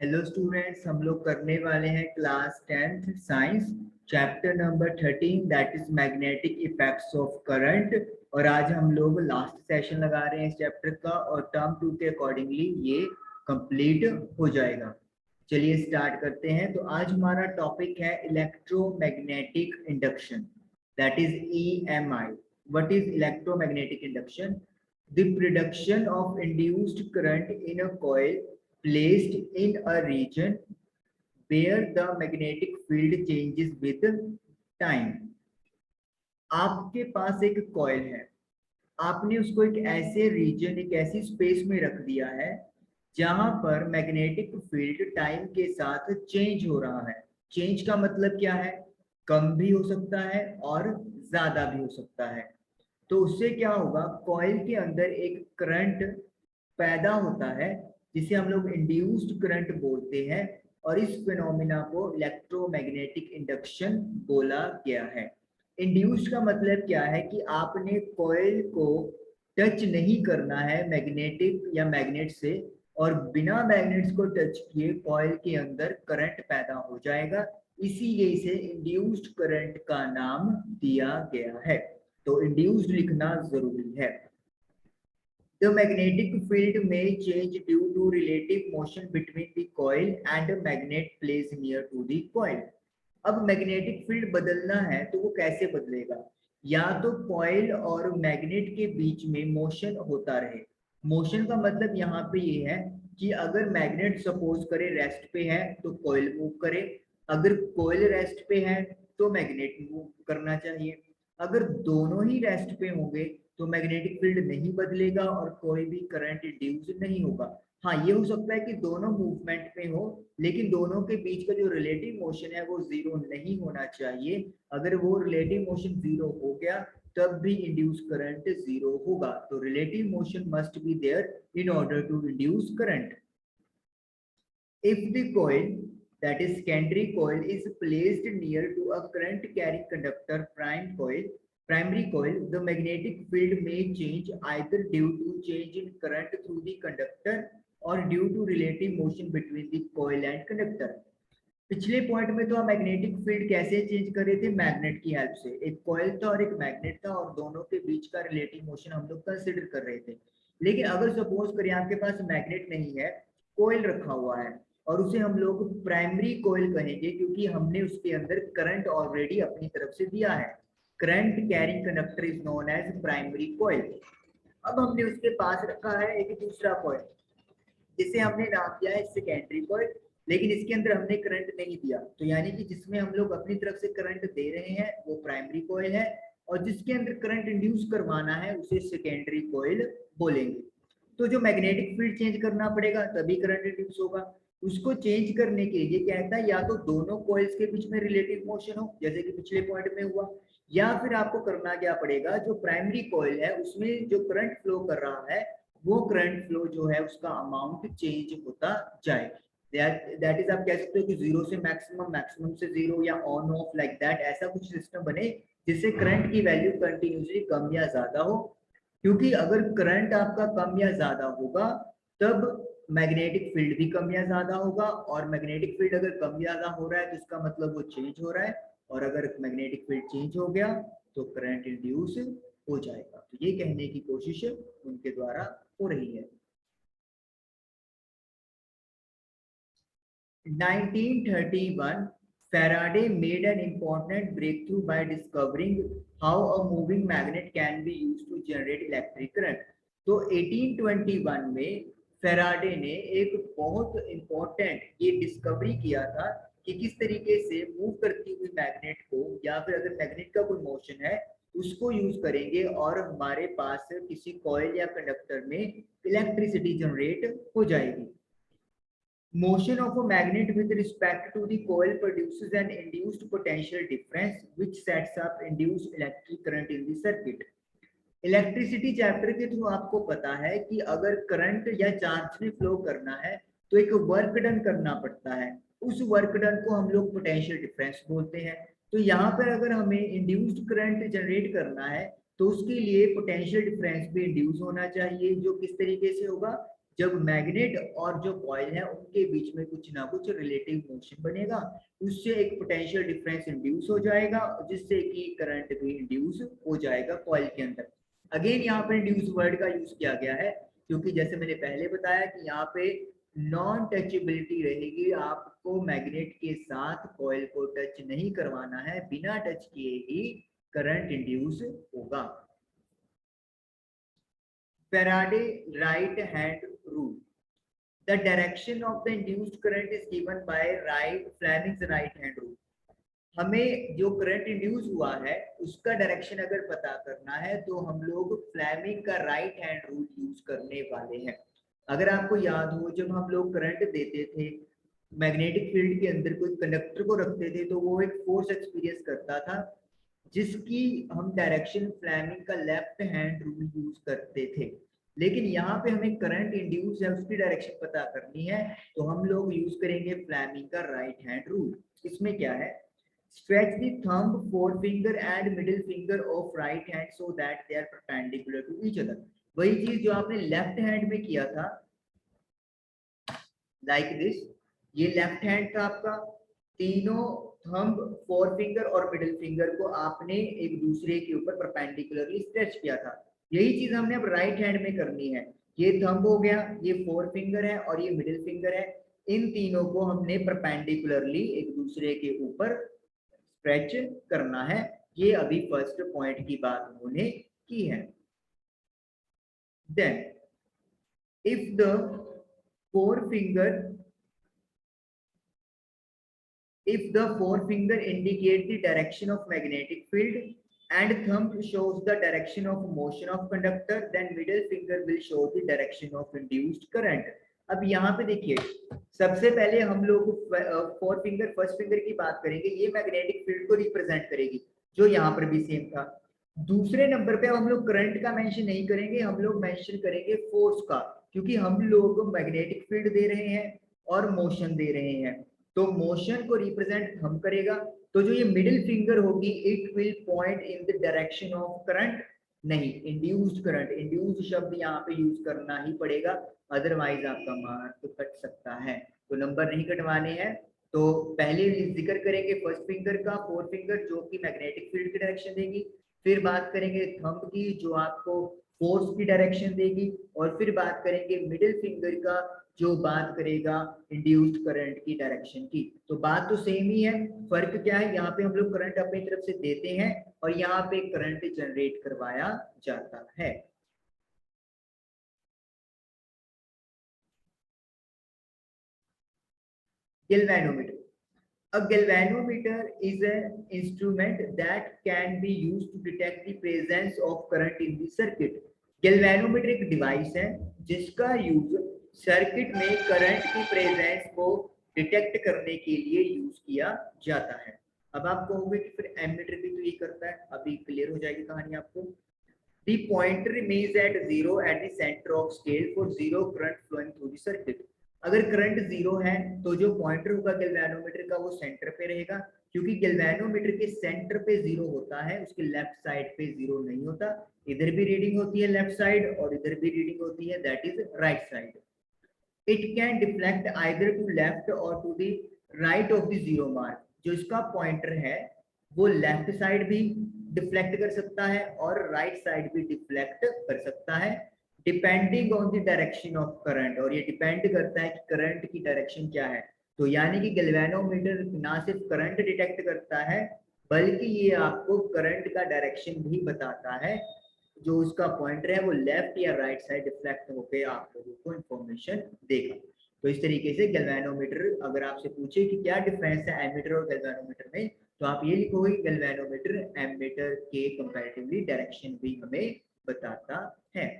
Hello students, हम लोग करने वाले हैं class 10th science chapter number 13 that is magnetic effects of current. और आज हम लोग लास्ट सेशन लगा रहे हैं इस चैप्टर का और टर्म 2 के अकॉर्डिंगली ये कंप्लीट हो जाएगा। चलिए स्टार्ट करते हैं। तो आज हमारा टॉपिक है electromagnetic induction that is EMI। What is electromagnetic induction? The production of induced current in a coil placed in a region where the magnetic field changes with time। आपके पास एक कॉइल है, आपने उसको एक ऐसे रीजन, एक ऐसी स्पेस में रख दिया है जहां पर मैग्नेटिक फील्ड टाइम के साथ चेंज हो रहा है। चेंज का मतलब क्या है? कम भी हो सकता है और ज्यादा भी हो सकता है। तो उससे क्या होगा, कॉइल के अंदर एक करंट पैदा होता है जिसे हम लोग इंड्यूस्ड करंट बोलते हैं और इस फिनोमिना को इलेक्ट्रोमैग्नेटिक इंडक्शन बोला गया है। इंड्यूस्ड का मतलब क्या है कि आपने कॉइल को टच नहीं करना है मैग्नेटिक या मैग्नेट से, और बिना मैग्नेट्स को टच किए कॉइल के अंदर करंट पैदा हो जाएगा, इसीलिए इसे इंड्यूस्ड करंट का नाम दिया गया है। तो इंड्यूस्ड लिखना जरूरी है। The magnetic field may change due to relative motion between the coil and a magnet placed near to the coil। अब मैग्नेटिक फील्ड बदलना है तो वो कैसे बदलेगा? या तो कॉइल और मैग्नेट के बीच में मोशन होता रहे। मोशन का मतलब यहाँ पे ये है कि अगर मैग्नेट सपोज करे रेस्ट पे है तो कॉइल मूव करे, अगर कॉइल रेस्ट पे है तो मैग्नेट मूव करना चाहिए। अगर दोनों ही रेस्ट पे होंगे तो मैग्नेटिक फील्ड नहीं बदलेगा और कोई भी करंट इंड्यूस नहीं होगा। हाँ, ये हो सकता है कि दोनों मूवमेंट में हो, लेकिन दोनों के बीच का जो रिलेटिव मोशन है वो जीरो नहीं होना चाहिए। अगर वो रिलेटिव मोशन जीरो हो गया तब भी इंड्यूस करंट जीरो होगा। तो relative motion must be there in order to induce current. If the coil, that is secondary coil, is placed near to a current carrying conductor primary coil, the magnetic field may change either due to change in current through the conductor or due to relative motion between the coil and conductor। पिछले point में तो हम magnetic field कैसे change कर रहे थे? Magnet की help से। एक कॉइल था और एक मैग्नेट था और दोनों के बीच का रिलेटिव मोशन हम लोग कंसिडर कर रहे थे। लेकिन अगर सपोज करिए आपके पास मैग्नेट नहीं है, कॉइल रखा हुआ है, और उसे हम लोग प्राइमरी कॉइल कहेंगे क्योंकि हमने उसके अंदर करंट ऑलरेडी अपनी तरफ से दिया है। Current carrying conductor is known as primary coil. अब हमने उसके पास रखा है एक दूसरा कॉइल जिसे हमने नाम दिया है सेकेंडरी कॉइल, लेकिन इसके अंदर हमने करंट नहीं दिया। तो यानी कि जिसमें हम लोग अपनी तरफ से करंट दे रहे हैं वो प्राइमरी कॉइल है, और जिसके अंदर करंट इंड्यूस करवाना है उसे सेकेंडरी कॉइल बोलेंगे। तो जो मैग्नेटिक फील्ड चेंज करना पड़ेगा तभी करंट इंड्यूस होगा। उसको चेंज करने के लिए क्या कहता है, या तो दोनों कॉइल्स के बीच में रिलेटिव मोशन हो जैसे कि पिछले पॉइंट में हुआ, या फिर आपको करना क्या पड़ेगा, जो प्राइमरी कॉइल है उसमें जो करंट फ्लो कर रहा है वो करंट फ्लो जो है उसका अमाउंट चेंज होता जाए। दैट इज आप कह सकते हो कि जीरो से मैक्सिमम, मैक्सिमम से जीरो, या ऑन ऑफ लाइक दैट, ऐसा कुछ सिस्टम बने जिससे करंट की वैल्यू कंटिन्यूसली कम या ज्यादा हो। क्योंकि अगर करंट आपका कम या ज्यादा होगा तब मैग्नेटिक फील्ड भी कम या ज्यादा होगा, और मैग्नेटिक फील्ड अगर कम ज्यादा हो रहा है तो इसका मतलब वो चेंज हो रहा है, और अगर मैग्नेटिक फील्ड चेंज हो गया तो करंट इंड्यूस हो जाएगा। तो ये कहने की कोशिश उनके द्वारा हो रही है। 1931 Faraday made an important breakthrough by discovering how a moving magnet can be used to generate electric current। तो 1821 में फेराडे ने एक बहुत इंपॉर्टेंट ये डिस्कवरी किया था कि किस तरीके से मूव करती हुई मैग्नेट को, या फिर अगर मैग्नेट का कोई मोशन है उसको यूज करेंगे और हमारे पास किसी कॉइल या कंडक्टर में इलेक्ट्रिसिटी जनरेट हो जाएगी। Motion of a magnet with respect to the coil produces an induced potential difference which sets up induced electric current in the circuit। Electricity chapter के थ्रू आपको पता है कि अगर करंट या चार्ज में फ्लो करना है तो एक वर्क डन करना पड़ता है, उस वर्क डन को हम लोग पोटेंशियल डिफरेंस बोलते हैं। तो यहाँ पर अगर हमें इंड्यूस्ड करंट जनरेट करना है तो उसके लिए पोटेंशियल डिफरेंस भी इंड्यूस होना चाहिए, जो किस तरीके से होगा, जब मैग्नेट और जो कॉइल है उनके बीच में कुछ ना कुछ रिलेटिव मोशन बनेगा, उससे एक पोटेंशियल डिफरेंस इंड्यूस हो जाएगा, जिससे कि करंट भी इंड्यूस हो जाएगा कॉइल के अंदर। अगेन यहाँ पर इंड्यूस वर्ड का यूज किया गया है क्योंकि जैसे मैंने पहले बताया कि यहाँ पे नॉन टचेबिलिटी रहेगी, आपको मैग्नेट के साथ कॉइल को टच नहीं करवाना है, बिना टच किए ही करंट इंड्यूस होगा। Faraday right hand rule. The direction of the induced current is given by Fleming's right hand rule. हमें जो करंट इंड्यूस हुआ है उसका डायरेक्शन अगर पता करना है तो हम लोग फ्लेमिंग का राइट हैंड रूल यूज करने वाले हैं। अगर आपको याद हो, जब हम लोग करंट देते थे मैग्नेटिक फील्ड के अंदर कोई कंडक्टर को रखते थे तो वो एक फोर्स एक्सपीरियंस करता था, जिसकी हम डायरेक्शन फ्लेमिंग का लेफ्ट हैंड रूल यूज करते थे। लेकिन यहाँ पे हमें करंट इंड्यूस है उसकी डायरेक्शन पता करनी है तो हम लोग यूज करेंगे फ्लेमिंग का राइट हैंड रूल। इसमें क्या है, stretch the thumb, forefinger and middle finger of right hand so that they are perpendicular to each other. वही चीज जो आपने लेफ्ट हैंड में किया था, like this, ये लेफ्ट हैंड था आपका, तीनों थंब, फोर फिंगर और मिडिल फिंगर को आपने एक दूसरे के ऊपर परपेंडिकुलरली स्ट्रेच किया था। यही चीज हमने अब राइट हैंड में करनी है। ये थंब हो गया, ये फोर फिंगर है और ये मिडिल फिंगर है, इन तीनों को हमने परपेंडिकुलरली एक दूसरे के ऊपर स्ट्रेच करना है। ये अभी फर्स्ट पॉइंट की बात उन्होंने की है। Then if the forefinger indicate the direction of magnetic field and thumb shows the direction of motion of conductor, then middle finger will show the direction of induced current. अब यहाँ पे देखिए, सबसे पहले हम लोग फर्स्ट फिंगर की बात करेंगे, ये मैग्नेटिक फील्ड को रिप्रेजेंट करेगी जो यहाँ पर भी सेम था। दूसरे नंबर पे हम लोग करंट का मेंशन नहीं करेंगे, हम लोग मेंशन करेंगे फोर्स का, क्योंकि हम लोग मैग्नेटिक फील्ड दे रहे हैं और मोशन दे रहे हैं, तो मोशन को रिप्रेजेंट हम करेगा। तो जो ये मिडिल फिंगर होगी, it will point in the direction of current, नहीं इंड्यूस्ड करंट। इंड्यूस्ड शब्द यहाँ पे यूज करना ही पड़ेगा, अदरवाइज आपका मार्क तो कट सकता है। तो नंबर नहीं कटवाने हैं, तो पहले जिक्र करेंगे फर्स्ट फिंगर का, फोर्थ फिंगर जो कि मैग्नेटिक फील्ड की डायरेक्शन देगी, फिर बात करेंगे थंब की जो आपको फोर्स की डायरेक्शन देगी, और फिर बात करेंगे मिडिल फिंगर का जो बात करेगा इंड्यूस्ड करंट की डायरेक्शन की। तो बात तो सेम ही है, फर्क क्या है, यहाँ पे हम लोग करंट अपनी तरफ से देते हैं और यहाँ पे करंट जनरेट करवाया जाता है। Galvanometer. A galvanometer is an instrument that can be used to detect the presence of current in the circuit. Galvanometer एक डिवाइस है जिसका यूज सर्किट में करंट की प्रेजेंस को डिटेक्ट करने के लिए यूज किया जाता है। अब आप कहोगे कि फिर एमीटर भी तो ये करता है, अभी क्लियर हो जाएगी कहानी आपको। The pointer remains at zero at the center of scale for zero current flowing through the circuit. अगर करंट जीरो है तो जो पॉइंटर होगा गैल्वेनोमीटर का वो सेंटर पे रहेगा, क्योंकि गैल्वेनोमीटर के सेंटर पे जीरो होता है, उसके लेफ्ट साइड पे जीरो नहीं होता। इधर भी रीडिंग होती है लेफ्ट साइड और इधर भी रीडिंग होती है, that is right side. It can deflect either to left और to the right of the zero mark. जो इसका पॉइंटर है वो लेफ्ट साइड भी डिफ्लेक्ट कर सकता है और राइट साइड भी डिफ्लेक्ट कर सकता है, depending on the direction of current. और ये डिपेंड करता है कि करंट की डायरेक्शन क्या है। तो यानी कि गैल्वेनोमीटर ना सिर्फ करंट डिटेक्ट करता है बल्कि ये आपको करंट का डायरेक्शन भी बताता है, जो उसका पॉइंटर है वो लेफ्ट या राइट साइड डिफ्लेक्ट होकर आप लोगों को इंफॉर्मेशन देगा। तो इस तरीके से गैल्वेनोमीटर, अगर आपसे पूछे कि क्या डिफरेंस है एमीटर और गैल्वेनोमीटर में, तो आप ये लिखोगे कि गैल्वेनोमीटर एमीटर के कंपैरेटिवली डायरेक्शन भी हमें बताता है।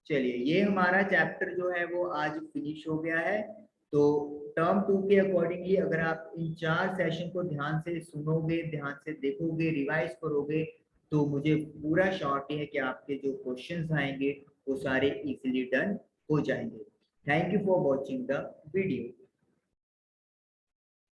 चलिए, ये हमारा चैप्टर जो है वो आज फिनिश हो गया है। तो टर्म 2 के अकॉर्डिंगली अगर आप इन 4 सेशन को ध्यान से सुनोगे, ध्यान से देखोगे, रिवाइज करोगे, तो मुझे पूरा श्योरिटी है कि आपके जो क्वेश्चंस आएंगे वो सारे इजीली डन हो जाएंगे। Thank you for watching the video.